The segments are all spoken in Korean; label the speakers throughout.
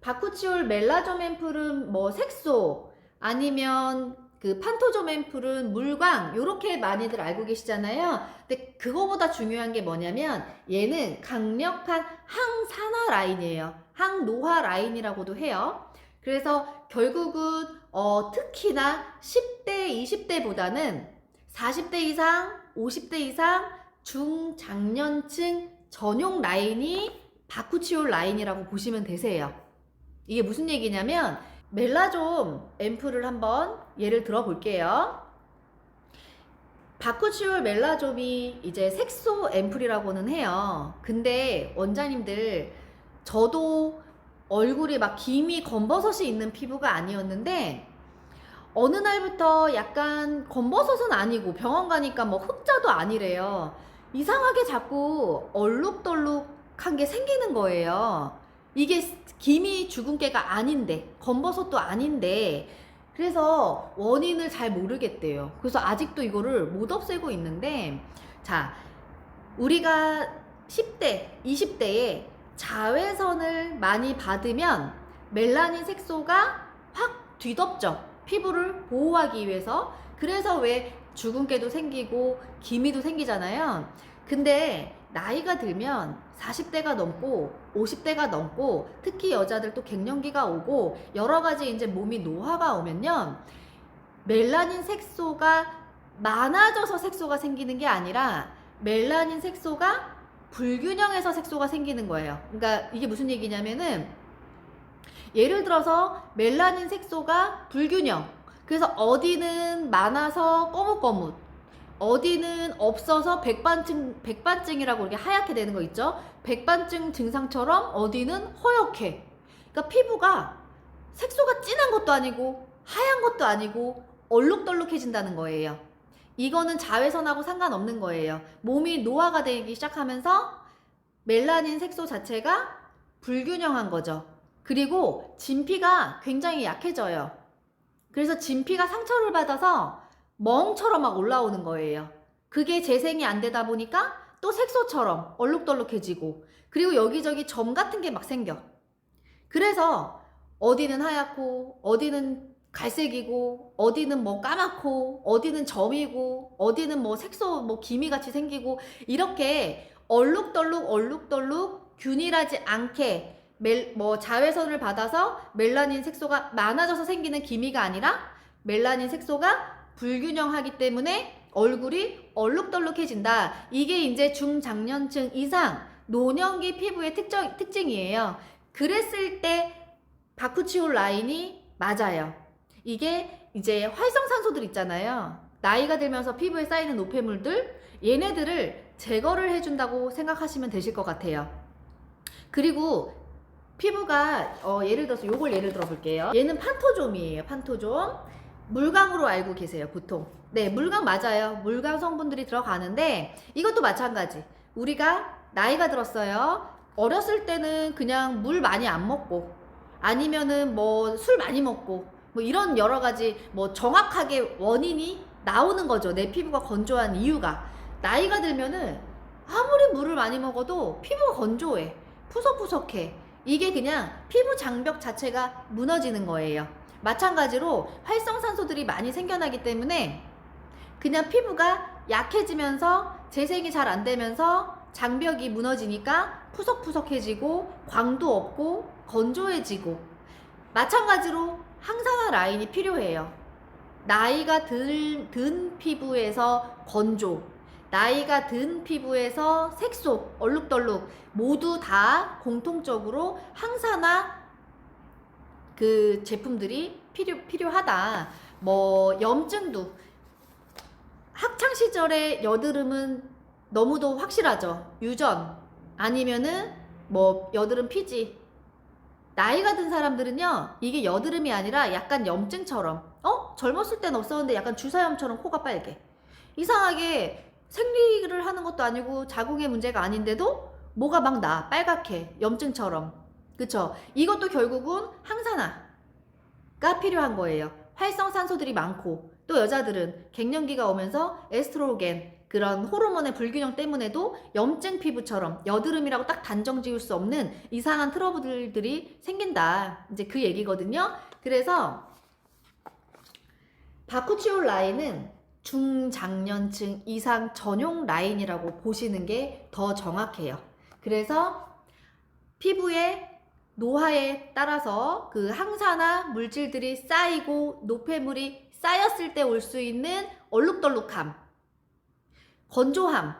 Speaker 1: 바쿠치올 멜라좀 앰플은 뭐 색소 아니면 그 판토좀 앰플은 물광 요렇게 많이들 알고 계시잖아요. 근데 그거보다 중요한 게 뭐냐면 얘는 강력한 항산화 라인이에요. 항노화 라인이라고도 해요. 그래서 결국은 특히나 10대, 20대보다는 40대 이상, 50대 이상 중장년층 전용 라인이 바쿠치올 라인이라고 보시면 되세요. 이게 무슨 얘기냐면 멜라좀 앰플을 한번 예를 들어 볼게요. 바쿠치올 멜라좀이 이제 색소 앰플이라고는 해요. 근데 원장님들 저도 얼굴에 막 김이 검버섯이 있는 피부가 아니었는데 어느 날부터 약간 검버섯은 아니고 병원 가니까 뭐 흑자도 아니래요. 이상하게 자꾸 얼룩덜룩한 게 생기는 거예요. 이게 김이 주근깨가 아닌데 검버섯도 아닌데 그래서 원인을 잘 모르겠대요. 그래서 아직도 이거를 못 없애고 있는데 자, 우리가 10대, 20대에 자외선을 많이 받으면 멜라닌 색소가 확 뒤덮죠. 피부를 보호하기 위해서. 그래서 왜 주근깨도 생기고 기미도 생기잖아요. 근데 나이가 들면 40대가 넘고 50대가 넘고 특히 여자들 또 갱년기가 오고 여러 가지 이제 몸이 노화가 오면요. 멜라닌 색소가 많아져서 색소가 생기는 게 아니라 멜라닌 색소가 불균형해서 색소가 생기는 거예요. 그러니까 이게 무슨 얘기냐면은 예를 들어서 멜라닌 색소가 불균형. 그래서 어디는 많아서 거뭇거뭇, 어디는 없어서 백반증이라고 이렇게 하얗게 되는 거 있죠? 백반증 증상처럼 어디는 허옇게. 그러니까 피부가 색소가 진한 것도 아니고 하얀 것도 아니고 얼룩덜룩해진다는 거예요. 이거는 자외선하고 상관없는 거예요. 몸이 노화가 되기 시작하면서 멜라닌 색소 자체가 불균형한 거죠. 그리고 진피가 굉장히 약해져요. 그래서 진피가 상처를 받아서 멍처럼 막 올라오는 거예요. 그게 재생이 안 되다 보니까 또 색소처럼 얼룩덜룩해지고 그리고 여기저기 점 같은 게 막 생겨. 그래서 어디는 하얗고 어디는 갈색이고 어디는 뭐 까맣고 어디는 점이고 어디는 뭐 색소 뭐 기미같이 생기고 이렇게 얼룩덜룩 균일하지 않게 뭐 자외선을 받아서 멜라닌 색소가 많아져서 생기는 기미가 아니라 멜라닌 색소가 불균형하기 때문에 얼굴이 얼룩덜룩해진다. 이게 이제 중장년층 이상 노년기 피부의 특징이에요. 그랬을 때 바쿠치올 라인이 맞아요. 이게 이제 활성산소들 있잖아요. 나이가 들면서 피부에 쌓이는 노폐물들, 얘네들을 제거를 해준다고 생각하시면 되실 것 같아요. 그리고 피부가 예를 들어서 요걸 예를 들어 볼게요. 얘는 판토좀이에요. 판토좀. 물광으로 알고 계세요, 보통. 네, 물광 맞아요. 물광 성분들이 들어가는데 이것도 마찬가지. 우리가 나이가 들었어요. 어렸을 때는 그냥 물 많이 안 먹고 아니면은 뭐 술 많이 먹고 뭐 이런 여러 가지 뭐 정확하게 원인이 나오는 거죠. 내 피부가 건조한 이유가. 나이가 들면은 아무리 물을 많이 먹어도 피부가 건조해. 푸석푸석해. 이게 그냥 피부 장벽 자체가 무너지는 거예요. 마찬가지로 활성산소들이 많이 생겨나기 때문에 그냥 피부가 약해지면서 재생이 잘 안 되면서 장벽이 무너지니까 푸석푸석해지고 광도 없고 건조해지고 마찬가지로 항산화 라인이 필요해요. 나이가 든 피부에서 건조, 나이가 든 피부에서 색소, 얼룩덜룩 모두 다 공통적으로 항산화 그 제품들이 필요하다. 뭐 염증도 학창 시절에 여드름은 너무도 확실하죠. 유전 아니면은 뭐 여드름 피지. 나이가 든 사람들은요 이게 여드름이 아니라 약간 염증처럼 젊었을 땐 없었는데 약간 주사염처럼 코가 빨개. 이상하게 생리를 하는 것도 아니고 자궁의 문제가 아닌데도 뭐가 막 나 빨갛게 염증처럼. 그쵸? 이것도 결국은 항산화가 필요한 거예요. 활성산소들이 많고 또 여자들은 갱년기가 오면서 에스트로겐 그런 호르몬의 불균형 때문에도 염증 피부처럼 여드름이라고 딱 단정 지을 수 없는 이상한 트러블들이 생긴다. 이제 그 얘기거든요. 그래서 바쿠치올 라인은 중장년층 이상 전용 라인이라고 보시는 게 더 정확해요. 그래서 피부의 노화에 따라서 그 항산화 물질들이 쌓이고 노폐물이 쌓였을 때 올 수 있는 얼룩덜룩함, 건조함,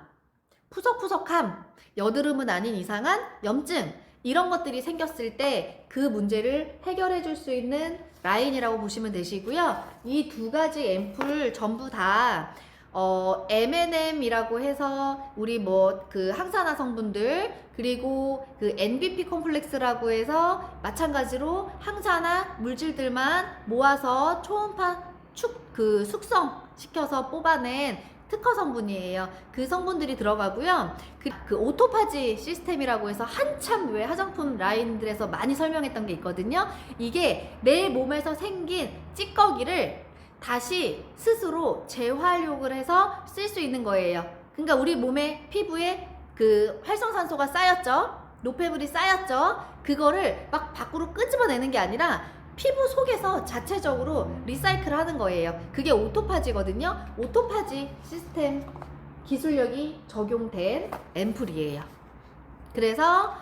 Speaker 1: 푸석푸석함, 여드름은 아닌 이상한 염증, 이런 것들이 생겼을 때 그 문제를 해결해 줄 수 있는 라인이라고 보시면 되시고요. 이 두 가지 앰플 전부 다 M&M이라고 해서 우리 뭐 그 항산화 성분들, 그리고 그 NBP 콤플렉스라고 해서 마찬가지로 항산화 물질들만 모아서 초음파 숙성 시켜서 뽑아낸 특허 성분이에요. 그 성분들이 들어가고요. 그 오토파지 시스템이라고 해서 한참 왜 화장품 라인들에서 많이 설명했던 게 있거든요. 이게 내 몸에서 생긴 찌꺼기를 다시 스스로 재활용을 해서 쓸 수 있는 거예요. 그러니까 우리 몸에 피부에 그 활성산소가 쌓였죠. 노폐물이 쌓였죠. 그거를 막 밖으로 끄집어내는 게 아니라 피부 속에서 자체적으로 리사이클 하는 거예요. 그게 오토파지거든요. 오토파지 시스템 기술력이 적용된 앰플이에요. 그래서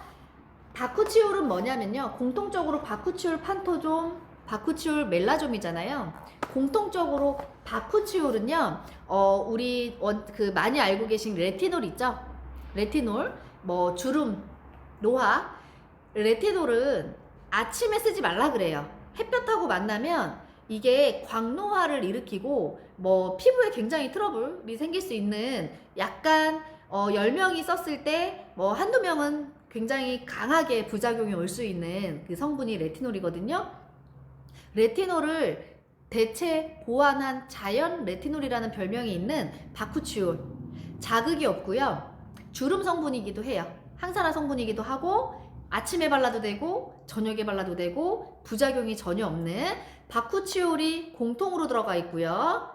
Speaker 1: 바쿠치올은 뭐냐면요. 공통적으로 바쿠치올 판토좀, 바쿠치올 멜라좀이잖아요. 공통적으로 바쿠치올은요. 우리 그 많이 알고 계신 레티놀 있죠? 레티놀, 뭐 주름, 노화. 레티놀은 아침에 쓰지 말라 그래요. 햇볕하고 만나면 이게 광노화를 일으키고 뭐 피부에 굉장히 트러블이 생길 수 있는, 약간 10명이 썼을 때 뭐 한두 명은 굉장히 강하게 부작용이 올 수 있는 그 성분이 레티놀이거든요. 레티놀을 대체 보완한 자연 레티놀이라는 별명이 있는 바쿠치올, 자극이 없고요. 주름 성분이기도 해요. 항산화 성분이기도 하고 아침에 발라도 되고 저녁에 발라도 되고 부작용이 전혀 없는 바쿠치올이 공통으로 들어가 있고요.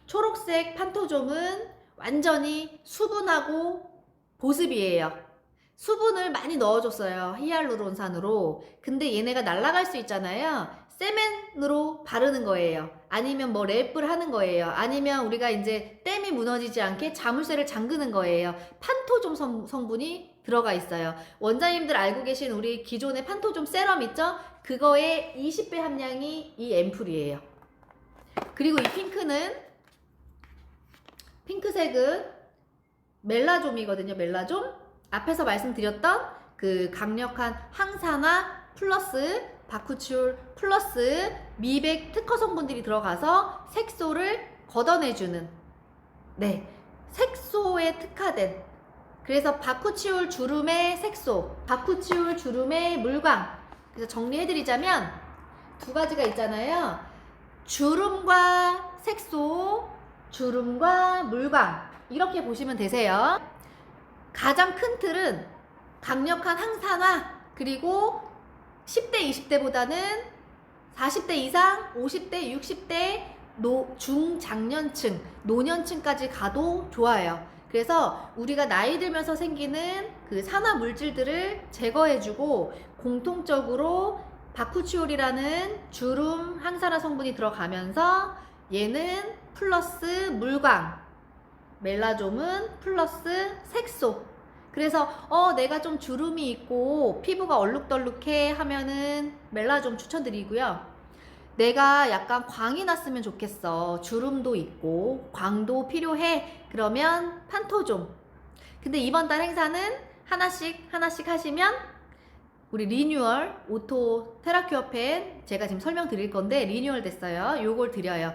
Speaker 1: 초록색 판토좀은 완전히 수분하고 보습이에요. 수분을 많이 넣어줬어요. 히알루론산으로. 근데 얘네가 날아갈 수 있잖아요. 세멘으로 바르는 거예요. 아니면 뭐 랩을 하는 거예요. 아니면 우리가 이제 댐이 무너지지 않게 자물쇠를 잠그는 거예요. 판토좀 성분이 들어가 있어요. 원장님들 알고 계신 우리 기존의 판토좀 세럼 있죠? 그거의 20배 함량이 이 앰플이에요. 그리고 이 핑크색은 멜라좀이거든요. 멜라좀. 앞에서 말씀드렸던 그 강력한 항산화 플러스 바쿠치올 플러스 미백 특허 성분들이 들어가서 색소를 걷어내주는, 네, 색소에 특화된, 그래서 바쿠치올 주름의 색소, 바쿠치올 주름의 물광. 그래서 정리해드리자면 두 가지가 있잖아요. 주름과 색소, 주름과 물광, 이렇게 보시면 되세요. 가장 큰 틀은 강력한 항산화, 그리고 10대, 20대보다는 40대 이상, 50대, 60대, 중장년층, 노년층까지 가도 좋아요. 그래서 우리가 나이 들면서 생기는 그 산화 물질들을 제거해주고, 공통적으로 바쿠치올이라는 주름 항산화 성분이 들어가면서 얘는 플러스 물광, 멜라좀은 플러스 색소. 그래서 내가 좀 주름이 있고 피부가 얼룩덜룩해 하면은 멜라좀 추천드리고요. 내가 약간 광이 났으면 좋겠어, 주름도 있고 광도 필요해, 그러면 판토좀. 근데 이번 달 행사는 하나씩 하시면 우리 리뉴얼 오토 테라큐어펜 제가 지금 설명드릴 건데 리뉴얼 됐어요. 요걸 드려요.